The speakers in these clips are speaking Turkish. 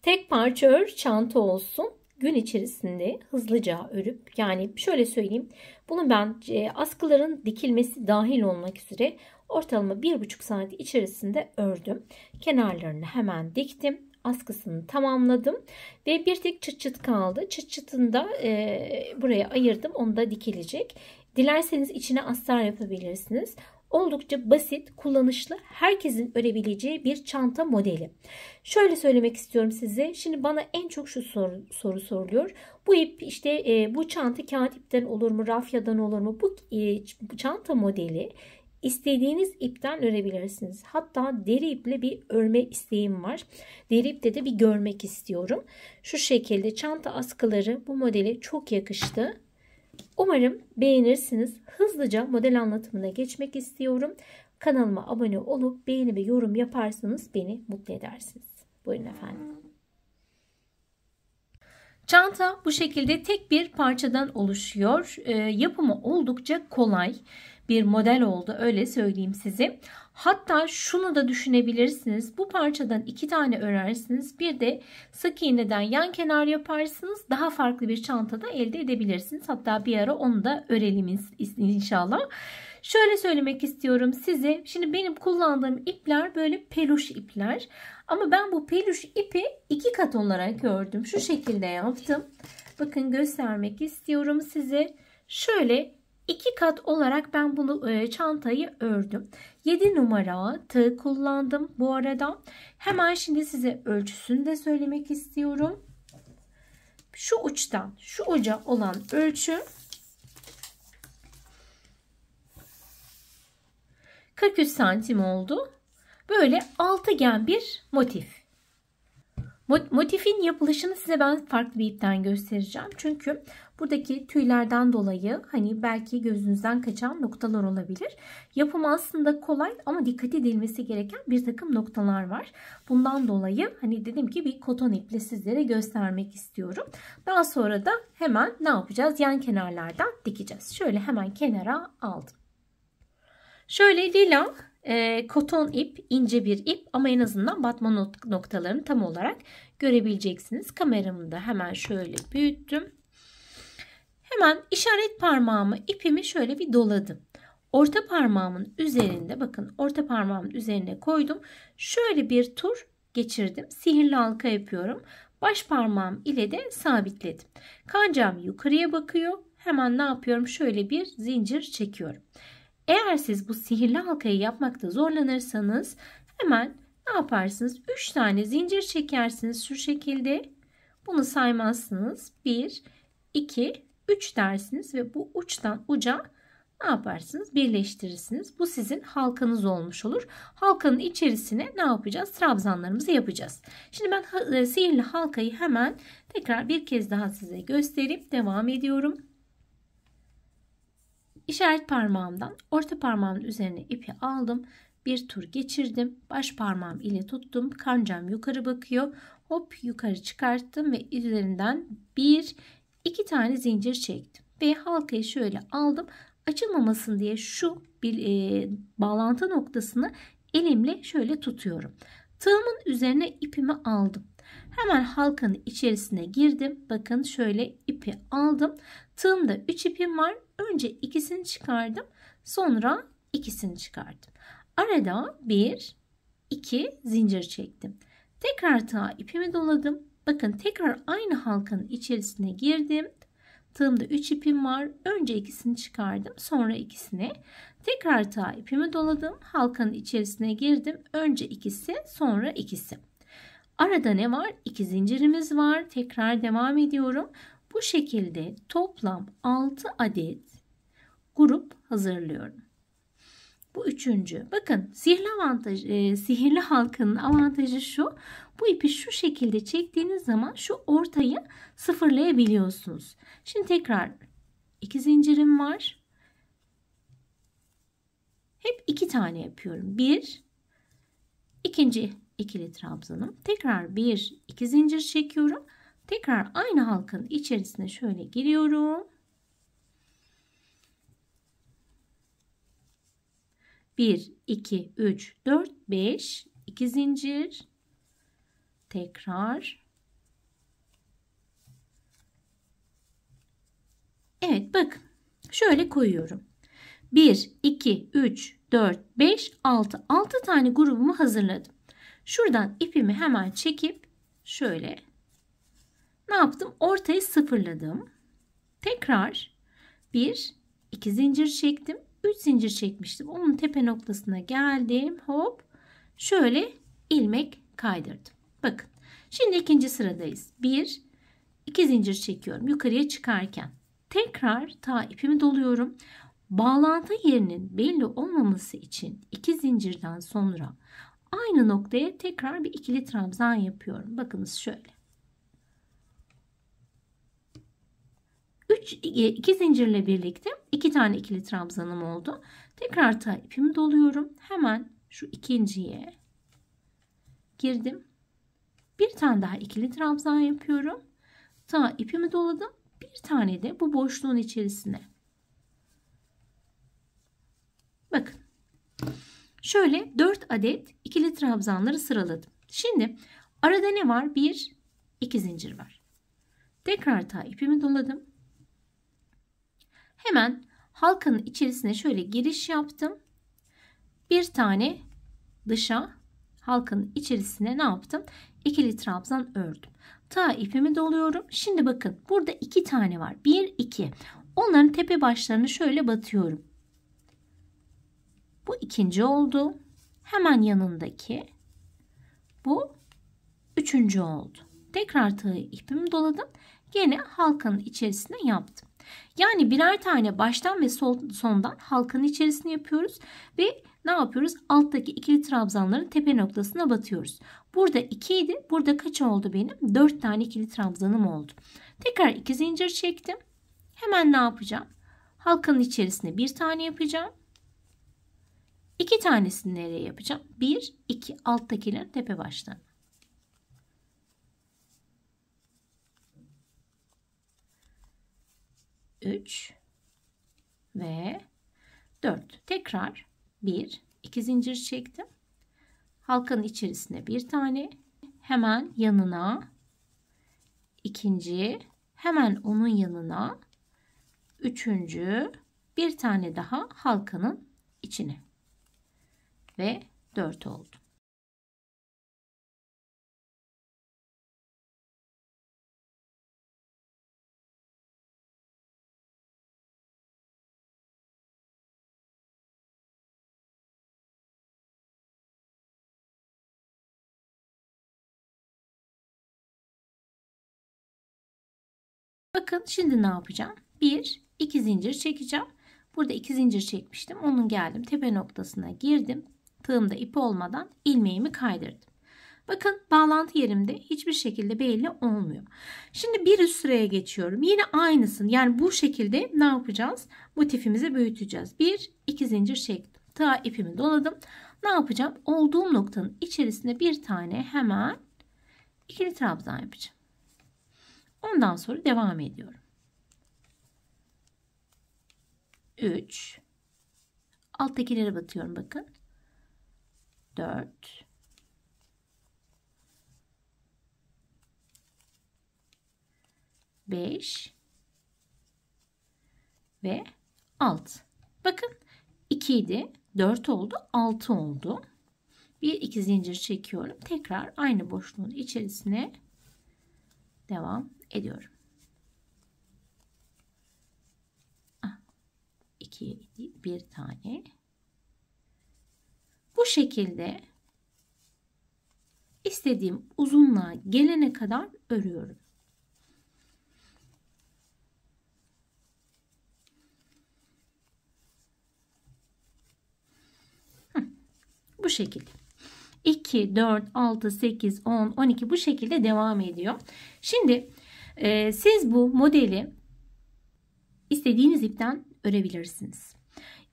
Tek parça ör, çanta olsun. Gün içerisinde hızlıca örüp, yani şöyle söyleyeyim. Bunu ben askıların dikilmesi dahil olmak üzere ortalama 1,5 saat içerisinde ördüm. Kenarlarını hemen diktim. Askısını tamamladım. Ve bir tek çıt çıt kaldı. Çıt çıtını da buraya ayırdım. Onu da dikilecek. Dilerseniz içine astar yapabilirsiniz. Oldukça basit, kullanışlı, herkesin örebileceği bir çanta modeli. Şöyle söylemek istiyorum size. Şimdi bana en çok şu soru soruluyor. Bu ip işte bu çanta kağıt ipten olur mu, rafyadan olur mu? Bu çanta modeli istediğiniz ipten örebilirsiniz. Hatta deri iple bir örme isteğim var. Deri ipte de bir görmek istiyorum. Şu şekilde çanta askıları bu modele çok yakıştı. Umarım beğenirsiniz. Hızlıca model anlatımına geçmek istiyorum. Kanalıma abone olup beğeni ve yorum yaparsanız beni mutlu edersiniz. Buyurun efendim. Çanta bu şekilde tek bir parçadan oluşuyor. Yapımı oldukça kolay bir model oldu, öyle söyleyeyim size. Hatta şunu da düşünebilirsiniz. Bu parçadan 2 tane örersiniz. Bir de sık iğneden yan kenar yaparsınız. Daha farklı bir çantada elde edebilirsiniz. Hatta bir ara onu da örelim inşallah. Şöyle söylemek istiyorum size. Şimdi benim kullandığım ipler böyle peluş ipler. Ama ben bu peluş ipi 2 kat olarak ördüm. Şu şekilde yaptım. Bakın göstermek istiyorum size. Şöyle 2 kat olarak ben bunu çantayı ördüm. 7 numara tığ kullandım bu arada. Hemen şimdi size ölçüsünü de söylemek istiyorum. Şu uçtan şu uca olan ölçü 43 santim oldu. Böyle altıgen bir motif. Motifin yapılışını size ben farklı bir ipten göstereceğim. Çünkü buradaki tüylerden dolayı hani belki gözünüzden kaçan noktalar olabilir. Yapım aslında kolay ama dikkat edilmesi gereken bir takım noktalar var. Bundan dolayı hani dedim ki bir koton iple sizlere göstermek istiyorum. Daha sonra da hemen ne yapacağız? Yan kenarlardan dikeceğiz. Şöyle hemen kenara aldım. Şöyle lila koton ip, ince bir ip ama en azından batma noktalarını tam olarak görebileceksiniz. Kameramı da hemen şöyle büyüttüm. Hemen işaret parmağımı, ipimi şöyle bir doladım. Orta parmağımın üzerinde, bakın orta parmağımın üzerine koydum. Şöyle bir tur geçirdim. Sihirli halka yapıyorum. Baş parmağım ile de sabitledim. Kancam yukarıya bakıyor. Hemen ne yapıyorum? Şöyle bir zincir çekiyorum. Eğer siz bu sihirli halkayı yapmakta zorlanırsanız hemen ne yaparsınız? 3 tane zincir çekersiniz şu şekilde. Bunu saymazsınız. 1, 2, 3 dersiniz ve bu uçtan uca ne yaparsınız? Birleştirirsiniz. Bu sizin halkanız olmuş olur. Halkanın içerisine ne yapacağız? Trabzanlarımızı yapacağız. Şimdi ben sihirli halkayı hemen tekrar bir kez daha size gösterip devam ediyorum. İşaret parmağımdan orta parmağımın üzerine ipi aldım. Bir tur geçirdim. Baş parmağım ile tuttum. Kancam yukarı bakıyor. Hop yukarı çıkarttım ve üzerinden 1, 2 tane zincir çektim. Ve halkayı şöyle aldım. Açılmamasın diye şu bağlantı noktasını elimle şöyle tutuyorum. Tığımın üzerine ipimi aldım. Hemen halkanın içerisine girdim. Bakın şöyle ipi aldım. Tığımda 3 ipim var. Önce ikisini çıkardım. Sonra ikisini çıkardım. Arada 1, 2 zincir çektim. Tekrar tığa ipimi doladım. Bakın tekrar aynı halkanın içerisine girdim. Tığımda 3 ipim var. Önce ikisini çıkardım. Sonra ikisini. Tekrar tığa ipimi doladım. Halkanın içerisine girdim. Önce ikisi, sonra ikisi. Arada ne var? 2 zincirimiz var. Tekrar devam ediyorum. Bu şekilde toplam 6 adet grup hazırlıyorum. Bu üçüncü. Bakın sihirli halkanın avantajı şu. Bu ipi şu şekilde çektiğiniz zaman şu ortayı sıfırlayabiliyorsunuz. Şimdi tekrar 2 zincirim var. Hep 2 tane yapıyorum. 1, ikinci ikili trabzanım. Tekrar 1, 2 zincir çekiyorum. Tekrar aynı halkanın içerisine şöyle giriyorum. 1, 2, 3, 4, 5, 2 zincir. Tekrar Evet bakın. Şöyle koyuyorum. 1, 2, 3, 4, 5, 6. 6 tane grubumu hazırladım. Şuradan ipimi hemen çekip şöyle ne yaptım? Ortayı sıfırladım. Tekrar 1, 2 zincir çektim. 3 zincir çekmiştim. Onun tepe noktasına geldim. Hop. Şöyle ilmek kaydırdım. Bakın. Şimdi ikinci sıradayız. 1, 2 zincir çekiyorum yukarıya çıkarken. Tekrar ta ipimi doluyorum. Bağlantı yerinin belli olmaması için 2 zincirden sonra aynı noktaya tekrar bir ikili trabzan yapıyorum. Bakınız şöyle. 2 zincirle birlikte 2 tane ikili trabzanım oldu. Tekrar ta ipimi doluyorum. Hemen şu ikinciye girdim. Bir tane daha ikili trabzan yapıyorum. Ta ipimi doladım. Bir tane de bu boşluğun içerisine. Bakın. Şöyle 4 adet ikili trabzanları sıraladım. Şimdi arada ne var? 1, 2 zincir var. Tekrar ta ipimi doladım. Hemen halkanın içerisine şöyle giriş yaptım. Bir tane dışa halkanın içerisine ne yaptım? İkili trabzan ördüm. Ta ipimi doluyorum. Şimdi bakın burada 2 tane var. 1, 2. Onların tepe başlarını şöyle batıyorum. Bu ikinci oldu. Hemen yanındaki bu üçüncü oldu. Tekrar ta ipimi doladım. Gene halkanın içerisine yaptım. Yani birer tane baştan ve sondan halkanın içerisine yapıyoruz ve ne yapıyoruz? Alttaki ikili trabzanların tepe noktasına batıyoruz. Burada 2 idi. Burada kaç oldu benim? 4 tane ikili trabzanım oldu. Tekrar 2 zincir çektim. Hemen ne yapacağım? Halkanın içerisine bir tane yapacağım. 2 tanesini nereye yapacağım? 1, 2 alttakilerin tepe başlarına. Üç ve 4. Tekrar 1, 2 zincir çektim. Halkanın içerisine bir tane, hemen yanına ikinci, hemen onun yanına üçüncü, bir tane daha halkanın içine ve 4 oldu. Bakın şimdi ne yapacağım? 1, 2 zincir çekeceğim. Burada 2 zincir çekmiştim. Onun geldim tepe noktasına girdim. Tığımda ip olmadan ilmeğimi kaydırdım. Bakın bağlantı yerimde hiçbir şekilde belli olmuyor. Şimdi bir üst sıraya geçiyorum. Yine aynısını yani bu şekilde ne yapacağız? Motifimizi büyüteceğiz. 1, 2 zincir çektim. Ta ipimi doladım. Ne yapacağım? Olduğum noktanın içerisine bir tane hemen ikili trabzan yapacağım. Ondan sonra devam ediyorum. 3, alttakilere batıyorum bakın. 4, 5 ve 6. Bakın 2 idi, 4 oldu, 6 oldu. 1, 2 zincir çekiyorum. Tekrar aynı boşluğun içerisine devam ediyorum. 2, bir tane. Bu şekilde istediğim uzunluğa gelene kadar örüyorum. Bu şekilde. 2, 4, 6, 8, 10, 12 bu şekilde devam ediyor. Şimdi siz bu modeli istediğiniz ipten örebilirsiniz.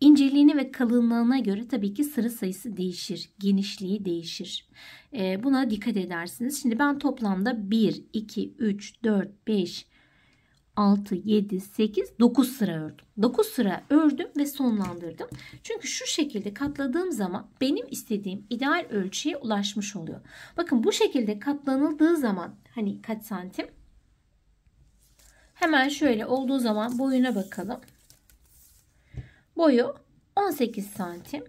İnceliğine ve kalınlığına göre tabii ki sıra sayısı değişir. Genişliği değişir. Buna dikkat edersiniz. Şimdi ben toplamda 1, 2, 3, 4, 5, 6, 7, 8, 9 sıra ördüm. 9 sıra ördüm ve sonlandırdım. Çünkü şu şekilde katladığım zaman benim istediğim ideal ölçüye ulaşmış oluyor. Bakın bu şekilde katlanıldığı zaman hani kaç santim? Hemen şöyle olduğu zaman boyuna bakalım. Boyu 18 santim.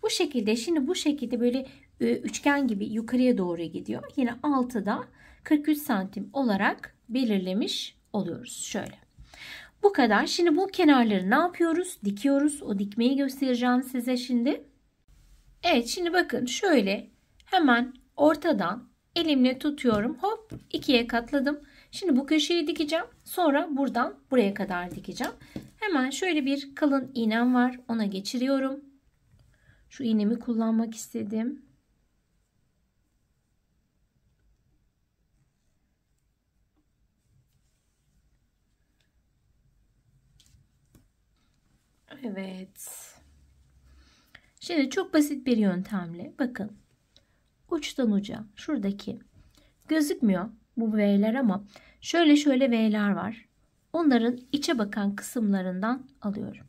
Bu şekilde, şimdi bu şekilde böyle üçgen gibi yukarıya doğru gidiyor. Yine altıda 43 santim olarak belirlemiş oluyoruz. Şöyle. Bu kadar. Şimdi bu kenarları ne yapıyoruz? Dikiyoruz. O dikmeyi göstereceğim size şimdi. Evet, şimdi bakın şöyle hemen ortadan elimle tutuyorum. Hop, ikiye katladım. Şimdi bu köşeyi dikeceğim. Sonra buradan buraya kadar dikeceğim. Hemen şöyle bir kalın iğnem var. Ona geçiriyorum. Şu iğnemi kullanmak istedim. Evet. Şimdi çok basit bir yöntemle bakın. Uçtan uca şuradaki gözükmüyor bu V'ler ama şöyle V'ler var. Onların içe bakan kısımlarından alıyorum.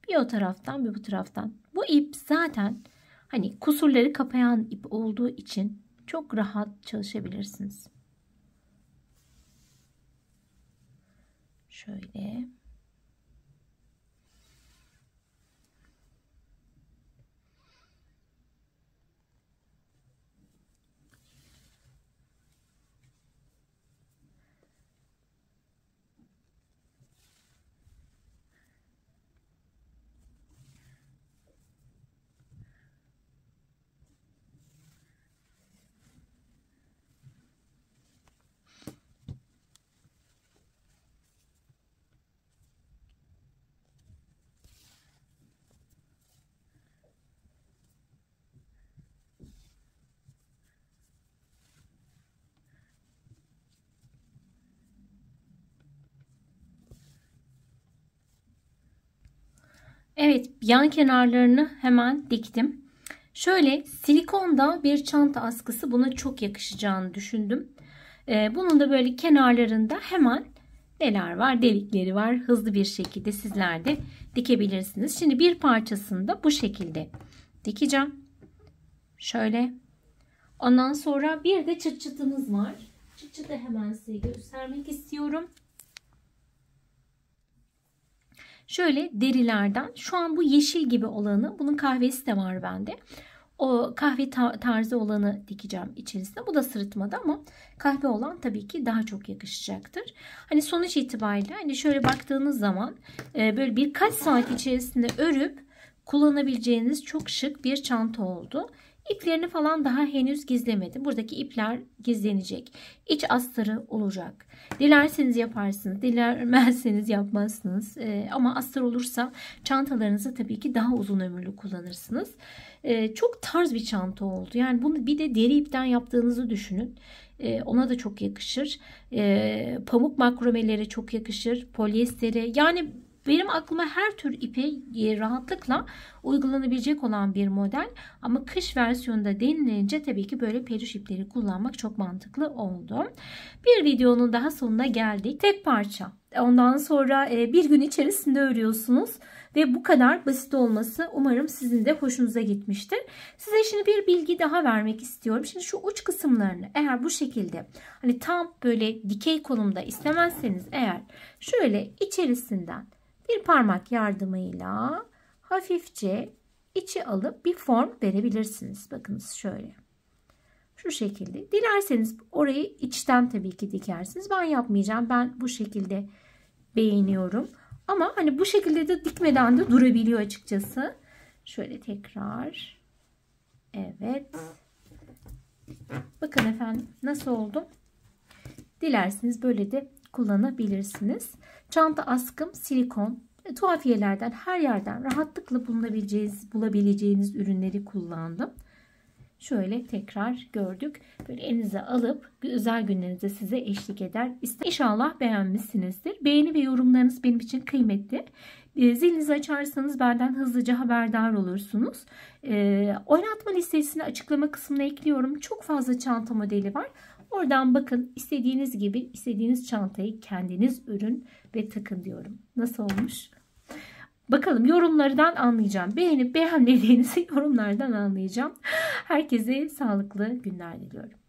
Bir o taraftan bir bu taraftan. Bu ip zaten hani kusurları kapayan ip olduğu için çok rahat çalışabilirsiniz. Şöyle. Evet, yan kenarlarını hemen diktim. Şöyle silikonda bir çanta askısı buna çok yakışacağını düşündüm. Bunun da böyle kenarlarında hemen neler var? Delikleri var. Hızlı bir şekilde sizler de dikebilirsiniz. Şimdi bir parçasını da bu şekilde dikeceğim. Şöyle. Ondan sonra bir de çıt çıtımız var. Çıt çıtı hemen size göstermek istiyorum. Şöyle derilerden, şu an bu yeşil gibi olanı, bunun kahvesi de var bende. O kahve tarzı olanı dikeceğim içerisine. Bu da sırıtmadı ama kahve olan tabii ki daha çok yakışacaktır. Hani sonuç itibariyle hani şöyle baktığınız zaman böyle birkaç saat içerisinde örüp kullanabileceğiniz çok şık bir çanta oldu. İplerini falan daha henüz gizlemedim. Buradaki ipler gizlenecek. İç astarı olacak. Dilerseniz yaparsınız. Dilemezseniz yapmazsınız. Ama astar olursa çantalarınızı tabii ki daha uzun ömürlü kullanırsınız. Çok tarz bir çanta oldu. Yani bunu bir de deri ipten yaptığınızı düşünün. Ona da çok yakışır. Pamuk makromelere çok yakışır. Polyestere. Yani benim aklıma her tür ipe rahatlıkla uygulanabilecek olan bir model. Ama kış versiyonunda denilince tabii ki böyle peluş ipleri kullanmak çok mantıklı oldu. Bir videonun daha sonuna geldik. Tek parça. Ondan sonra bir gün içerisinde örüyorsunuz. Ve bu kadar basit olması umarım sizin de hoşunuza gitmiştir. Size şimdi bir bilgi daha vermek istiyorum. Şimdi şu uç kısımlarını eğer bu şekilde hani tam böyle dikey konumda istemezseniz eğer şöyle içerisinden bir parmak yardımıyla hafifçe içi alıp bir form verebilirsiniz. Bakınız şöyle. Şu şekilde. Dilerseniz orayı içten tabii ki dikersiniz. Ben yapmayacağım. Ben bu şekilde beğeniyorum. Ama hani bu şekilde de dikmeden de durabiliyor açıkçası. Şöyle tekrar. Evet. Bakın efendim nasıl oldu? Dilerseniz böyle de kullanabilirsiniz. Çanta askım silikon. Tuhafiyelerden her yerden rahatlıkla bulabileceğiniz ürünleri kullandım. Şöyle tekrar gördük. Böyle elinize alıp özel günlerinizde size eşlik eder. İnşallah beğenmişsinizdir. Beğeni ve yorumlarınız benim için kıymetli. Zilinizi açarsanız benden hızlıca haberdar olursunuz. Oynatma listesini açıklama kısmına ekliyorum. Çok fazla çanta modeli var. Oradan bakın, istediğiniz gibi istediğiniz çantayı kendiniz örün ve takın diyorum. Nasıl olmuş? Bakalım, yorumlardan anlayacağım. Beğenip beğenmediğinizi yorumlardan anlayacağım. Herkese sağlıklı günler diliyorum.